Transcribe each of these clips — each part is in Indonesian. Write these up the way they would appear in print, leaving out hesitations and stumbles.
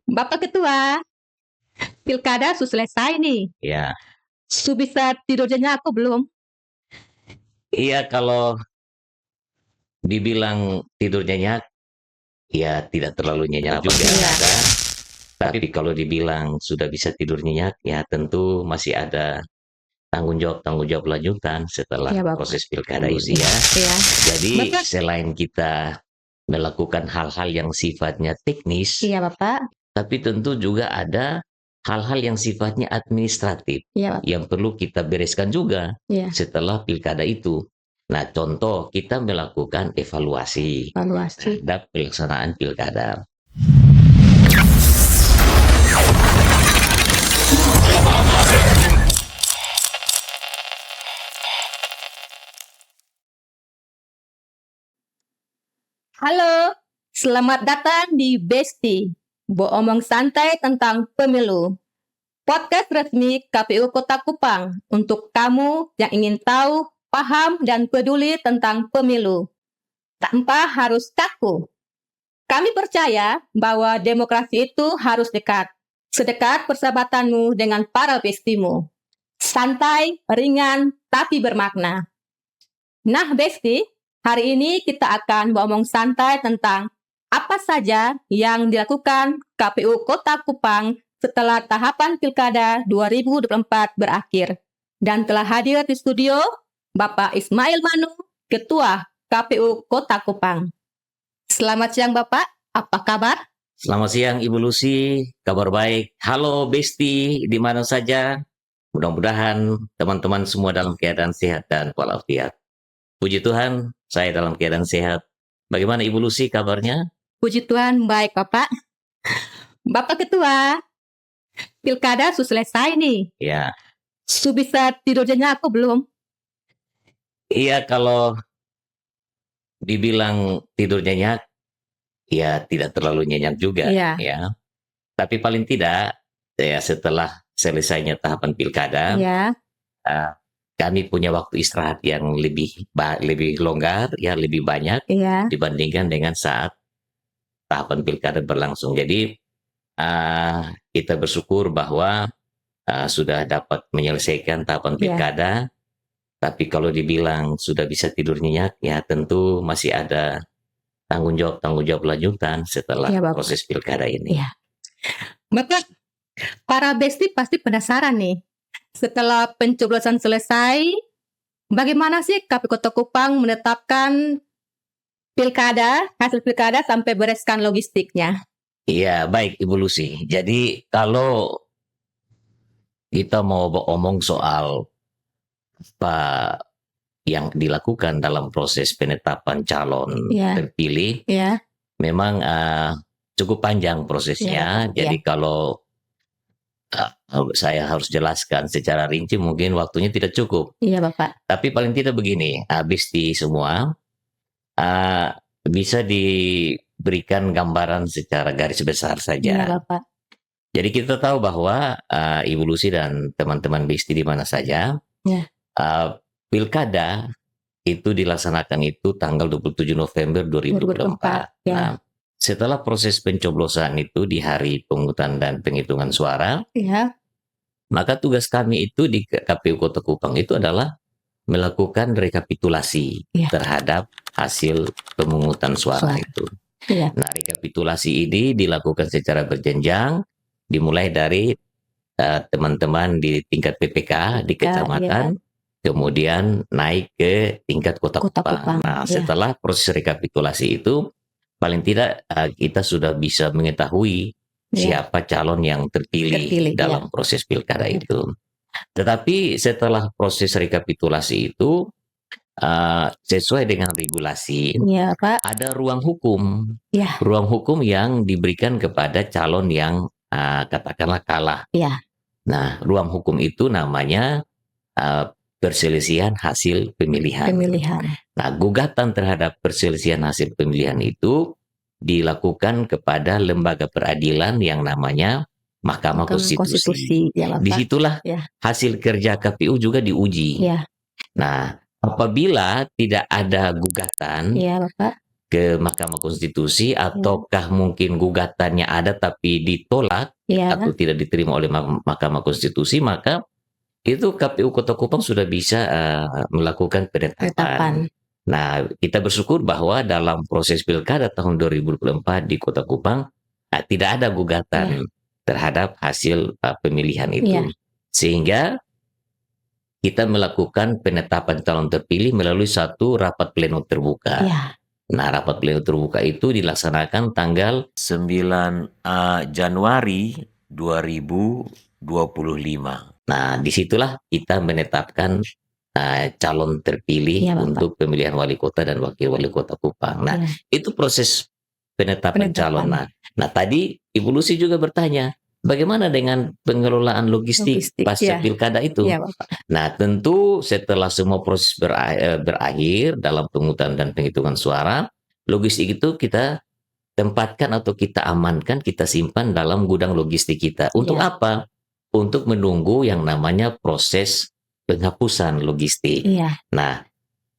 Bapak Ketua, pilkada sudah selesai nih. Ya, Bisa tidur nyenyak aku belum? iya kalau dibilang tidur nyenyak, ya tidak terlalu nyenyak juga Iya. ada. Tapi kalau dibilang sudah bisa tidur nyenyak, ya tentu masih ada tanggung jawab lanjutan setelah Iya, Bapak. proses pilkada ini ya. Iya. Jadi Bapak. selain kita melakukan hal-hal yang sifatnya teknis, Iya, Bapak. tapi tentu juga ada hal-hal yang sifatnya administratif Iya, Bapak. yang perlu kita bereskan juga Iya. setelah pilkada itu. Nah, contoh kita melakukan evaluasi terhadap pelaksanaan pilkada. Halo, selamat datang di Besti, beromong santai tentang pemilu. Podcast resmi KPU Kota Kupang untuk kamu yang ingin tahu, paham, dan peduli tentang pemilu. Tanpa harus kaku. Kami percaya bahwa demokrasi itu harus dekat. Sedekat persahabatanmu dengan para bestimu. Santai, ringan, tapi bermakna. Nah, Besti, hari ini kita akan ngomong santai tentang apa saja yang dilakukan KPU Kota Kupang setelah tahapan Pilkada 2024 berakhir. Dan telah hadir di studio Bapak Ismail Manu, Ketua KPU Kota Kupang. Selamat siang Bapak, apa kabar? Selamat siang Ibu Lucy, kabar baik. Halo Besti, di mana saja? Mudah-mudahan teman-teman semua dalam keadaan sehat dan walafiat. Puji Tuhan, saya dalam keadaan sehat. Bagaimana Ibu Lucy kabarnya? Puji Tuhan, baik Bapak. Bapak Ketua, pilkada sudah selesai nih. Ya. Bisa tidur nyenyak aku belum? Iya, kalau dibilang tidur nyenyak, ya tidak terlalu nyenyak juga. Iya. Ya. Tapi paling tidak, ya setelah selesainya tahapan pilkada, Iya. kami punya waktu istirahat yang lebih longgar, ya lebih banyak Iya. dibandingkan dengan saat tahapan pilkada berlangsung. Jadi kita bersyukur bahwa sudah dapat menyelesaikan tahapan pilkada. Tapi kalau dibilang sudah bisa tidur nyenyak, ya tentu masih ada tanggung jawab lanjutan setelah proses pilkada ini. Iya. Bapak, para besti pasti penasaran nih. Setelah pencoblosan selesai, bagaimana sih KPU Kota Kupang menetapkan hasil pilkada sampai bereskan logistiknya? Iya, baik Ibu Lucy. Jadi kalau kita mau omong soal apa yang dilakukan dalam proses penetapan calon terpilih, memang cukup panjang prosesnya. Jadi kalau saya harus jelaskan secara rinci mungkin waktunya tidak cukup. Iya Bapak. Tapi paling tidak begini, Besti semua bisa diberikan gambaran secara garis besar saja. Iya Bapak. Jadi kita tahu bahwa Ibu Lucy dan teman-teman Besti di mana saja, pilkada itu dilaksanakan itu tanggal 27 November 2024. Nah, setelah proses pencoblosan itu di hari pemungutan dan penghitungan suara, maka tugas kami itu di KPU Kota Kupang itu adalah melakukan rekapitulasi terhadap hasil pemungutan suara itu. Nah, rekapitulasi ini dilakukan secara berjenjang, dimulai dari teman-teman di tingkat PPK di kecamatan, kemudian naik ke tingkat Kota Kupang. Nah, setelah proses rekapitulasi itu, paling tidak kita sudah bisa mengetahui siapa calon yang terpilih dalam proses pilkada itu. Tetapi setelah proses rekapitulasi itu, sesuai dengan regulasi, ada ruang hukum. Ruang hukum yang diberikan kepada calon yang katakanlah kalah. Nah, ruang hukum itu namanya perselisihan hasil pemilihan. Nah, gugatan terhadap perselisihan hasil pemilihan itu dilakukan kepada lembaga peradilan yang namanya Mahkamah Konstitusi. Disitulah hasil kerja KPU juga diuji. Nah, apabila tidak ada gugatan, ke Mahkamah Konstitusi, ataukah mungkin gugatannya ada tapi ditolak atau tidak diterima oleh Mahkamah Konstitusi, maka itu KPU Kota Kupang sudah bisa melakukan penetapan. Nah, kita bersyukur bahwa dalam proses pilkada tahun 2024 di Kota Kupang tidak ada gugatan terhadap hasil pemilihan itu. Sehingga kita melakukan penetapan calon terpilih melalui satu rapat pleno terbuka. Nah, rapat pleno terbuka itu dilaksanakan tanggal 9 Januari 2025. Nah, disitulah kita menetapkan calon terpilih untuk pemilihan wali kota dan wakil wali kota Kupang. Nah, itu proses penetapan calon. Nah, tadi Ibu Lucy juga bertanya, bagaimana dengan pengelolaan logistik pasca pilkada itu? Nah, tentu setelah semua proses berakhir dalam pemungutan dan penghitungan suara, logistik itu kita tempatkan atau kita amankan, kita simpan dalam gudang logistik kita. Untuk apa? Untuk menunggu yang namanya proses penghapusan logistik. Nah,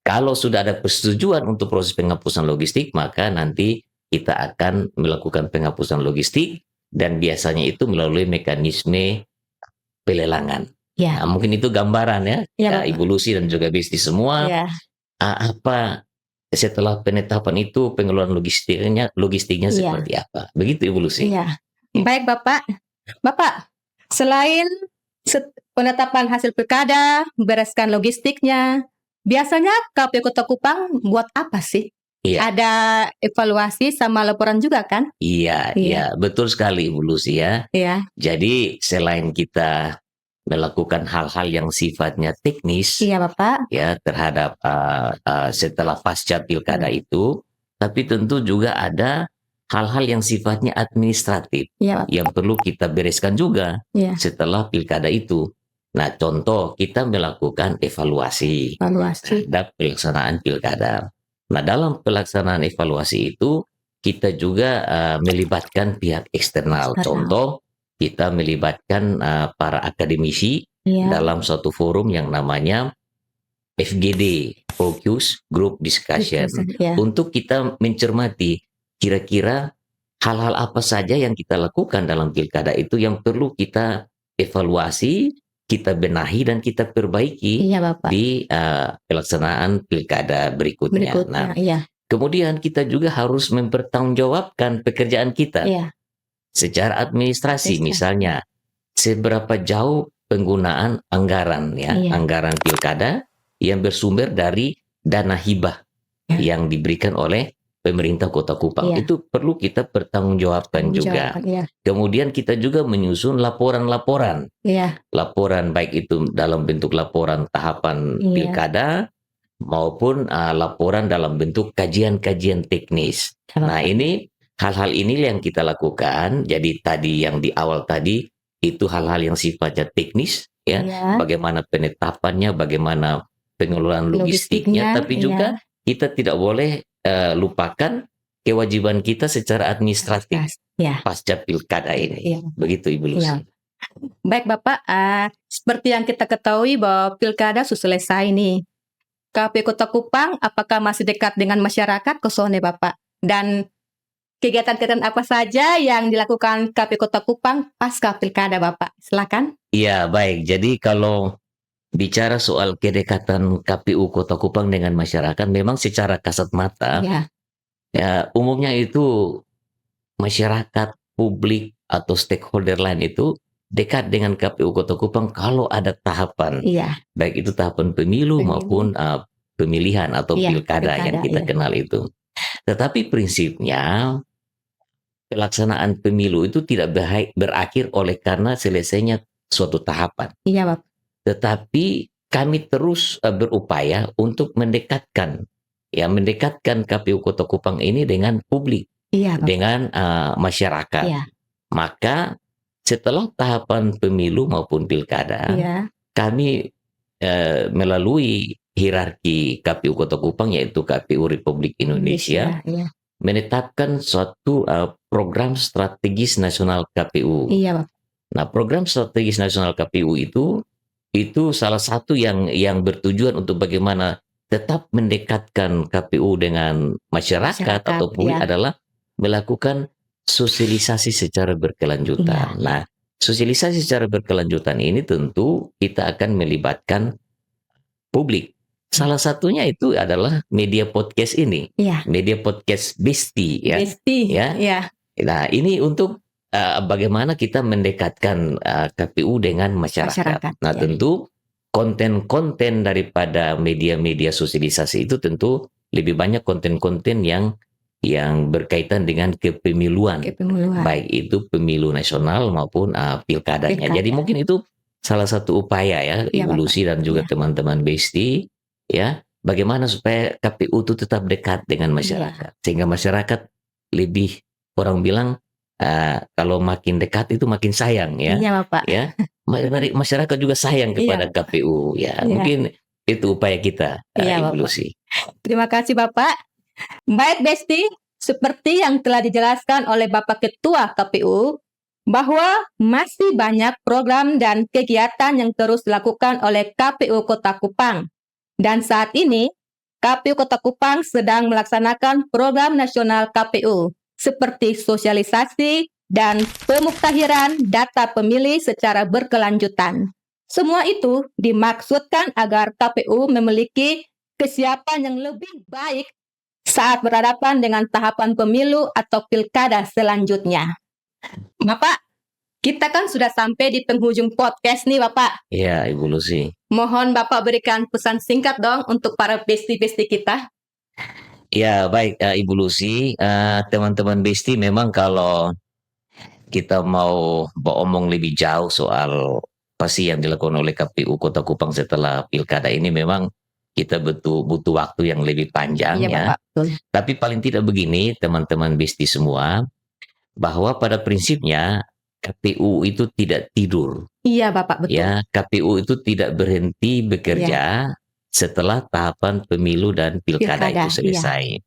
kalau sudah ada persetujuan untuk proses penghapusan logistik, maka nanti kita akan melakukan penghapusan logistik, dan biasanya itu melalui mekanisme pelelangan. Nah, mungkin itu gambaran Ibu Lucy dan juga Besti semua. Apa setelah penetapan itu pengelolaan logistiknya seperti apa? Begitu Ibu Lucy. Baik Bapak. Selain penetapan hasil pilkada, bereskan logistiknya, biasanya KPU Kota Kupang buat apa sih? Ada evaluasi sama laporan juga kan? Iya, betul sekali Ibu Lucy ya. Jadi selain kita melakukan hal-hal yang sifatnya teknis, Bapak, terhadap setelah pasca pilkada itu, tapi tentu juga ada hal-hal yang sifatnya administratif yang perlu kita bereskan juga setelah pilkada itu. Nah, contoh kita melakukan evaluasi terhadap pelaksanaan pilkada. Nah, dalam pelaksanaan evaluasi itu kita juga melibatkan pihak eksternal. Contoh, kita melibatkan para akademisi dalam suatu forum yang namanya FGD, Focus Group Discussion, untuk kita mencermati kira-kira hal-hal apa saja yang kita lakukan dalam pilkada itu yang perlu kita evaluasi, kita benahi dan kita perbaiki di pelaksanaan pilkada berikutnya. Nah, kemudian kita juga harus mempertanggungjawabkan pekerjaan kita secara administrasi. Misalnya, seberapa jauh penggunaan anggaran anggaran pilkada yang bersumber dari dana hibah yang diberikan oleh pemerintah Kota Kupang. Itu perlu kita pertanggungjawabkan juga. Kemudian kita juga menyusun laporan-laporan. Laporan baik itu dalam bentuk laporan tahapan pilkada maupun laporan dalam bentuk kajian-kajian teknis. Nah, ini hal-hal ini yang kita lakukan. Jadi tadi yang di awal tadi itu hal-hal yang sifatnya teknis, bagaimana penetapannya, bagaimana pengelolaan logistiknya, tapi juga kita tidak boleh lupakan kewajiban kita secara administratif pasca pilkada ini. Begitu Ibu Lucy. Baik Bapak, seperti yang kita ketahui bahwa pilkada sudah selesai nih. KPU Kota Kupang apakah masih dekat dengan masyarakat? Kosone Bapak. Dan kegiatan-kegiatan apa saja yang dilakukan KPU Kota Kupang pasca pilkada Bapak? Silakan. Iya, baik. Jadi kalau bicara soal kedekatan KPU Kota Kupang dengan masyarakat, memang secara kasat mata, umumnya itu masyarakat, publik, atau stakeholder lain itu dekat dengan KPU Kota Kupang kalau ada tahapan, baik itu tahapan pemilu maupun pemilihan atau pilkada yang kita kenal itu. Tetapi prinsipnya, pelaksanaan pemilu itu tidak berakhir oleh karena selesainya suatu tahapan. Bapak. Tetapi kami terus berupaya untuk mendekatkan KPU Kota Kupang ini dengan publik, dengan masyarakat. Maka setelah tahapan pemilu maupun pilkada, kami melalui hierarki KPU Kota Kupang, yaitu KPU Republik Indonesia, menetapkan suatu program strategis nasional KPU. Nah, program strategis nasional KPU itu salah satu yang bertujuan untuk bagaimana tetap mendekatkan KPU dengan masyarakat atau publik adalah melakukan sosialisasi secara berkelanjutan. Nah, sosialisasi secara berkelanjutan ini tentu kita akan melibatkan publik. Salah satunya itu adalah media podcast ini, media podcast Besti ya. Nah, ini untuk bagaimana kita mendekatkan KPU dengan masyarakat. Nah, tentu konten-konten daripada media-media sosialisasi itu tentu lebih banyak konten-konten yang berkaitan dengan kepemiluan. Baik itu pemilu nasional maupun pilkadanya. Jadi mungkin itu salah satu upaya ya, Ibu Lucy dan juga teman-teman Besti ya, bagaimana supaya KPU itu tetap dekat dengan masyarakat. Sehingga masyarakat lebih, orang bilang kalau makin dekat itu makin sayang ya. Iya, Bapak. Ya. Masyarakat juga sayang kepada KPU ya. Mungkin itu upaya kita, Ibu Lucy. Terima kasih Bapak. Baik Besti, seperti yang telah dijelaskan oleh Bapak Ketua KPU, bahwa masih banyak program dan kegiatan yang terus dilakukan oleh KPU Kota Kupang. Dan saat ini, KPU Kota Kupang sedang melaksanakan program nasional KPU, seperti sosialisasi dan pemuktahiran data pemilih secara berkelanjutan. Semua itu dimaksudkan agar KPU memiliki kesiapan yang lebih baik saat berhadapan dengan tahapan pemilu atau pilkada selanjutnya. Bapak, kita kan sudah sampai di penghujung podcast nih Bapak. Iya, Ibu Lucy. Mohon Bapak berikan pesan singkat dong untuk para besti-besti kita. Ya, baik Ibu Lucy, teman-teman Besti, memang kalau kita mau beromong lebih jauh soal apa sih yang dilakukan oleh KPU Kota Kupang setelah pilkada ini, memang kita butuh waktu yang lebih panjang ya. Bapak, betul. Tapi paling tidak begini teman-teman Besti semua, bahwa pada prinsipnya KPU itu tidak tidur. Iya Bapak, betul. Ya, KPU itu tidak berhenti bekerja setelah tahapan pemilu dan pilkada itu selesai.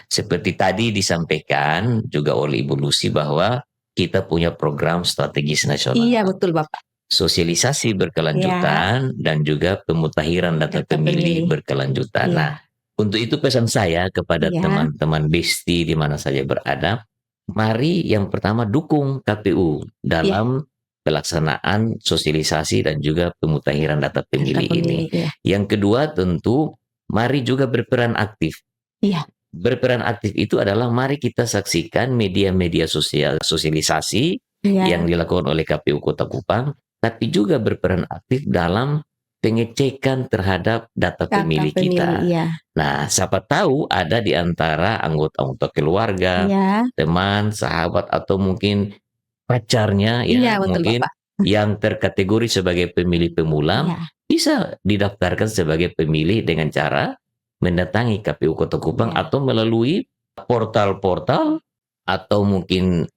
Seperti tadi disampaikan juga oleh Ibu Lucy bahwa kita punya program strategis nasional. Iya, betul Bapak. Sosialisasi berkelanjutan dan juga pemutahiran data pemilih berkelanjutan. Nah, untuk itu pesan saya kepada teman-teman Besti di mana saja berada, mari yang pertama dukung KPU dalam pelaksanaan sosialisasi dan juga pemutahiran data pemilih ini. Yang kedua tentu mari juga berperan aktif. Berperan aktif itu adalah mari kita saksikan media-media sosialisasi yang dilakukan oleh KPU Kota Kupang, tapi juga berperan aktif dalam pengecekan terhadap data pemilih kita. Nah, siapa tahu ada di antara anggota keluarga, teman, sahabat, atau mungkin pacarnya mungkin yang terkategori sebagai pemilih pemula, bisa didaftarkan sebagai pemilih dengan cara mendatangi KPU Kota Kupang atau melalui portal-portal atau mungkin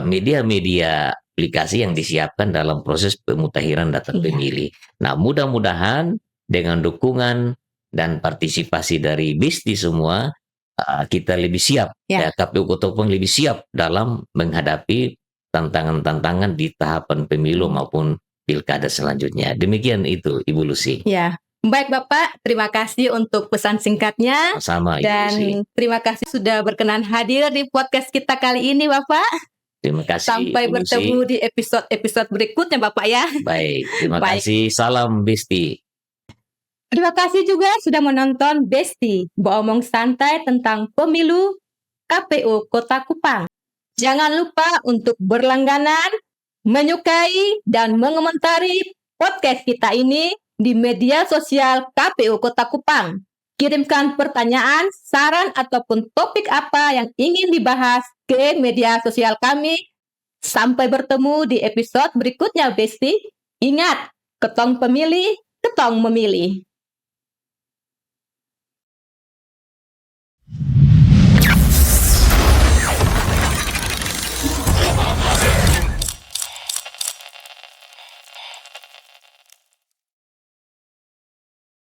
media-media aplikasi yang disiapkan dalam proses pemutahiran data pemilih. Nah, mudah-mudahan dengan dukungan dan partisipasi dari Besti semua, kita lebih siap, KPU Kota Kupang lebih siap dalam menghadapi tantangan-tantangan di tahapan pemilu maupun pilkada selanjutnya. Demikian itu, Ibu Lucy. Ya. Baik Bapak, terima kasih untuk pesan singkatnya. Sama, dan terima kasih sudah berkenan hadir di podcast kita kali ini Bapak. Terima kasih. Sampai bertemu di episode berikutnya Bapak ya. Baik, terima kasih. Salam Besti. Terima kasih juga sudah menonton Besti, beromong santai tentang pemilu KPU Kota Kupang. Jangan lupa untuk berlangganan, menyukai, dan mengomentari podcast kita ini di media sosial KPU Kota Kupang. Kirimkan pertanyaan, saran, ataupun topik apa yang ingin dibahas ke media sosial kami. Sampai bertemu di episode berikutnya, Besti. Ingat, ketong pemilih, ketong memilih.